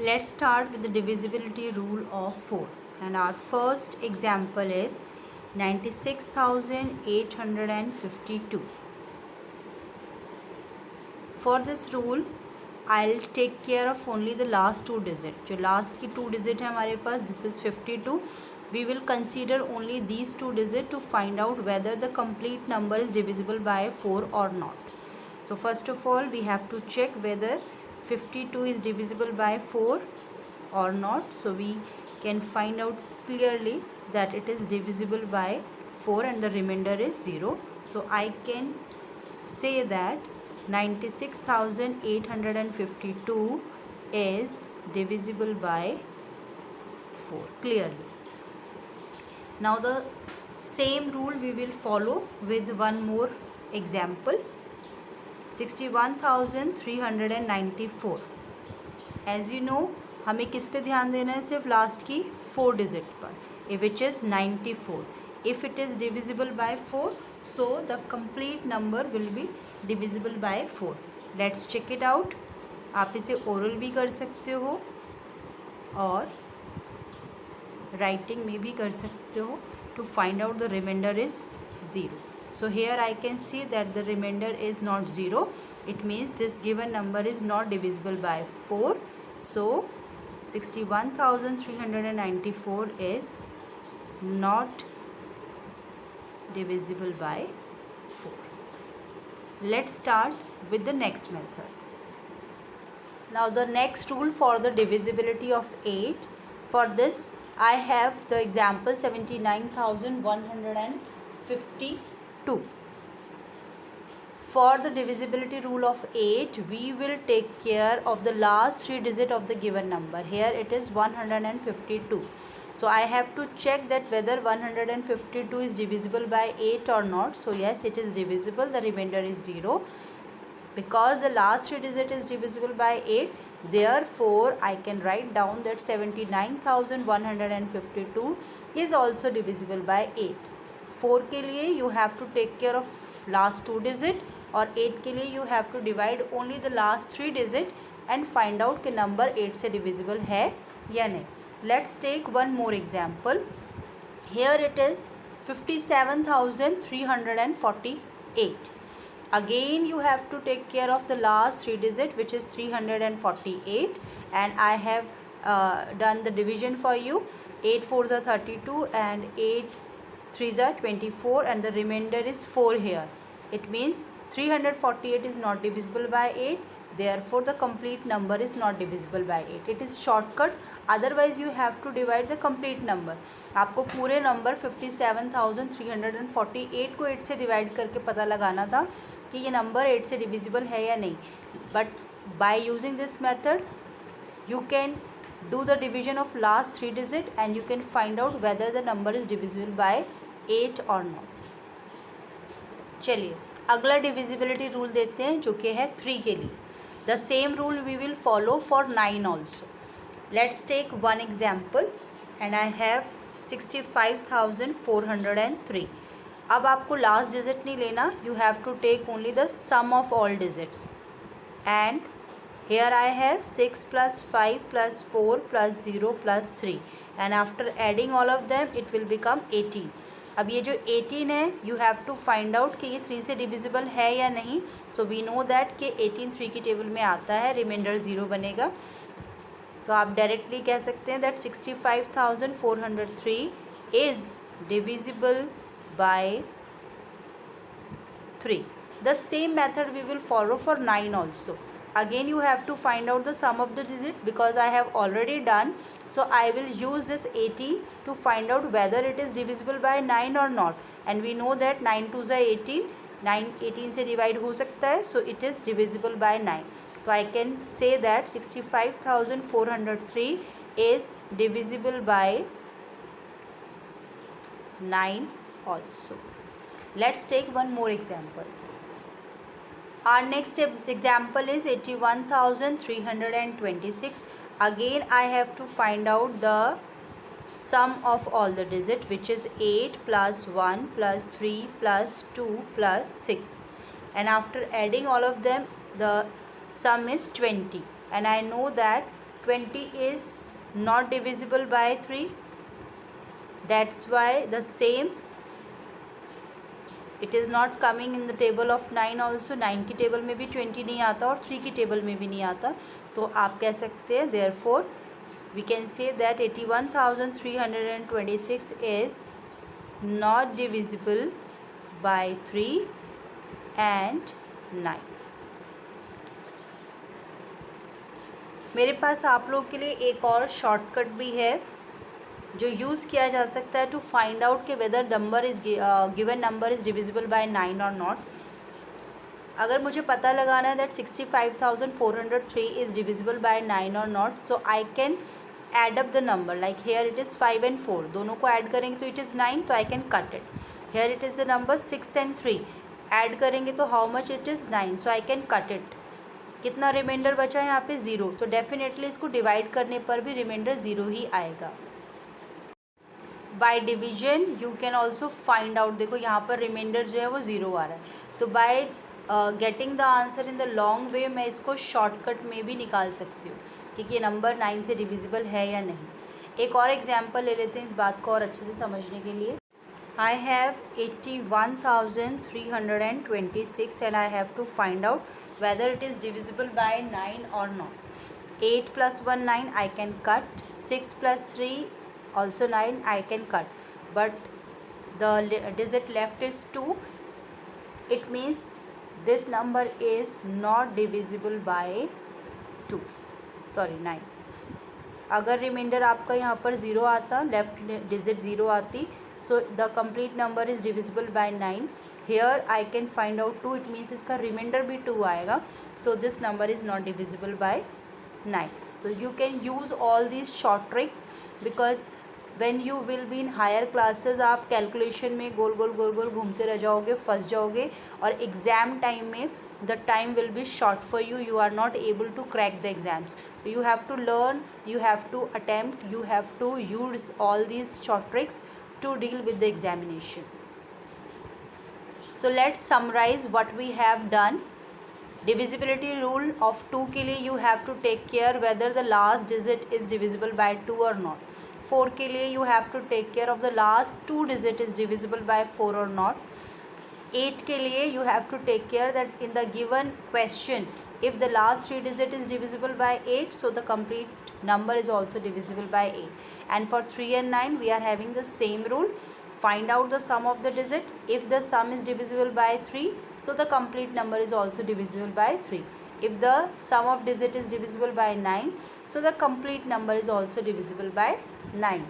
Let's start with the divisibility rule of 4, and our first example is 96,852. For this rule I'll take care of only the last two digit. जो last की two digit है हमारे पास, this is 52. We will consider only these two digit to find out whether the complete number is divisible by 4 or not. So first of all we have to check whether 52 is divisible by 4 or not. So we can find out clearly that it is divisible by 4 and the remainder is 0. So I can say that 96,852 is divisible by 4 clearly. Now the same rule we will follow with one more example. 61,394. As you know हमें किस पे ध्यान देना है, सिर्फ last की 4 digit पर, which is 94. If it is divisible by 4, so the complete number will be divisible by 4. Let's check it out. आप इसे ओरल भी कर सकते हो और राइटिंग में भी कर सकते हो. To find out the remainder is 0. So here I can see that the remainder is not 0. It means this given number is not divisible by 4. So 61,394 is not divisible by 4. Let's start with the next method. Now the next rule for the divisibility of 8. For this I have the example 79,152. For the divisibility rule of 8, we will take care of the last 3 digit of the given number. Here it is 152. So I have to check that whether 152 is divisible by 8 or not. So yes, it is divisible. The remainder is 0. Because the last 3 digit is divisible by 8, therefore I can write down that 79,152 is also divisible by 8. 4 के लिए you have to take care of last 2 digit और 8 के लिए you have to divide only the last 3 digit and find out कि number 8 से divisible है या नहीं. Let's take one more example. Here it is 57,348. Again you have to take care of the last 3 digit, which is 348, and I have done the division for you. 8 4s are 32 and 8 3s are 24, and the remainder is 4 here. It means 348 is not divisible by 8, therefore the complete number is not divisible by 8. It is shortcut, otherwise you have to divide the complete number. आपको पूरे number 57,348 को 8 से divide करके पता लगाना था कि ये नंबर 8 से डिविजिबल है या नहीं. But by using this method you can do the division of last 3 digit and you can find out whether the number is divisible by 8 or not. चलिए अगला divisibility rule देते हैं जो कि है 3 के लिए. The same rule we will follow for 9 also. Let's take one example and I have 65,403. अब आपको लास्ट डिजिट नहीं लेना, you have to take only the sum of all digits. And here I have 6 plus 5 plus 4 plus 0 plus 3, and after adding all of them it will become 18. अब ये जो 18 है you have to find out कि ये 3 से divisible है या नहीं. So we know that कि 18 3 की टेबल में आता है, रिमाइंडर 0 बनेगा. तो आप डायरेक्टली कह सकते हैं that 65,403 is divisible by 3. The same method we will follow for 9 also. Again you have to find out the sum of the digit because I have already done. So I will use this 18 to find out whether it is divisible by 9 or not. And we know that 9 2s are 18. 9 18 से divide हो सकता है. So it is divisible by 9. So I can say that 65,403 is divisible by 9 also. Let's take one more example. Our next example is 81,326. Again I have to find out the sum of all the digit, which is 8 plus 1 plus 3 plus 2 plus 6, and after adding all of them the sum is 20. And I know that 20 is not divisible by 3. That's why the same, it is not coming in the table of 9 also. 9 की table में भी 20 नहीं आता और 3 की table में भी नहीं आता. तो आप कह सकते हैं therefore we can say that 81,326 is not divisible by 3 and 9. मेरे पास आप लोग के लिए एक और शॉर्टकट भी है जो यूज़ किया जा सकता है टू फाइंड आउट कि whether number is given number is divisible by 9 और नॉट. अगर मुझे पता लगाना है दैट 65,403 इज़ डिविजिबल बाय 9 और not, so I can add up the number. Like here it is 5 and 4, दोनों को ऐड करेंगे तो इट इज़ 9, तो I can cut it. Here it is the number 6 and 3, add करेंगे तो how much it is 9, so I can cut it. कितना remainder बचा है यहाँ पे 0, तो डेफिनेटली इसको डिवाइड करने पर भी रिमाइंडर 0 ही आएगा. By division you can also find out. देखो यहाँ पर रिमाइंडर जो है वो 0 आ रहा है, तो by getting the answer in the long way मैं इसको शॉर्टकट में भी निकाल सकती हूँ कि ये नंबर 9 से डिविजिबल है या नहीं. एक और एग्जांपल ले लेते हैं इस बात को और अच्छे से समझने के लिए. I have 81,326 and I have to find out whether it is divisible by 9 or not. 8 plus 1 9, I can cut. 6 plus 3 also 9, I can cut, but the digit left is 2. It means this number is not divisible by 2, sorry 9. अगर reminder आपका यहाँ पर 0 आता, left digit 0 आती, so the complete number is divisible by 9. Here I can find out 2, it means इसका reminder भी 2 आएगा, so this number is not divisible by 9. So you can use all these short tricks because when you will be in higher classes आप calculation में गोल गोल गोल गोल घूमते रह जाओगे, फंस जाओगे, और एग्ज़ाम टाइम में the time will be short for you. You are not able to crack the exams. You have to learn, you have to attempt, you have to use all these short tricks to deal with the examination. So let's summarize what we have done. Divisibility rule of 2 के लिए you have to take care whether the last digit is divisible by 2 or not. 4 के लिए you have to take care of the last 2 digit is divisible by 4 or not. 8 के लिए you have to take care that in the given question if the last 3 digit is divisible by 8, so the complete number is also divisible by 8. And for 3 and 9 we are having the same rule. Find out the sum of the digit. If the sum is divisible by 3, so the complete number is also divisible by 3. If the sum of digit is divisible by 9, so the complete number is also divisible by 9.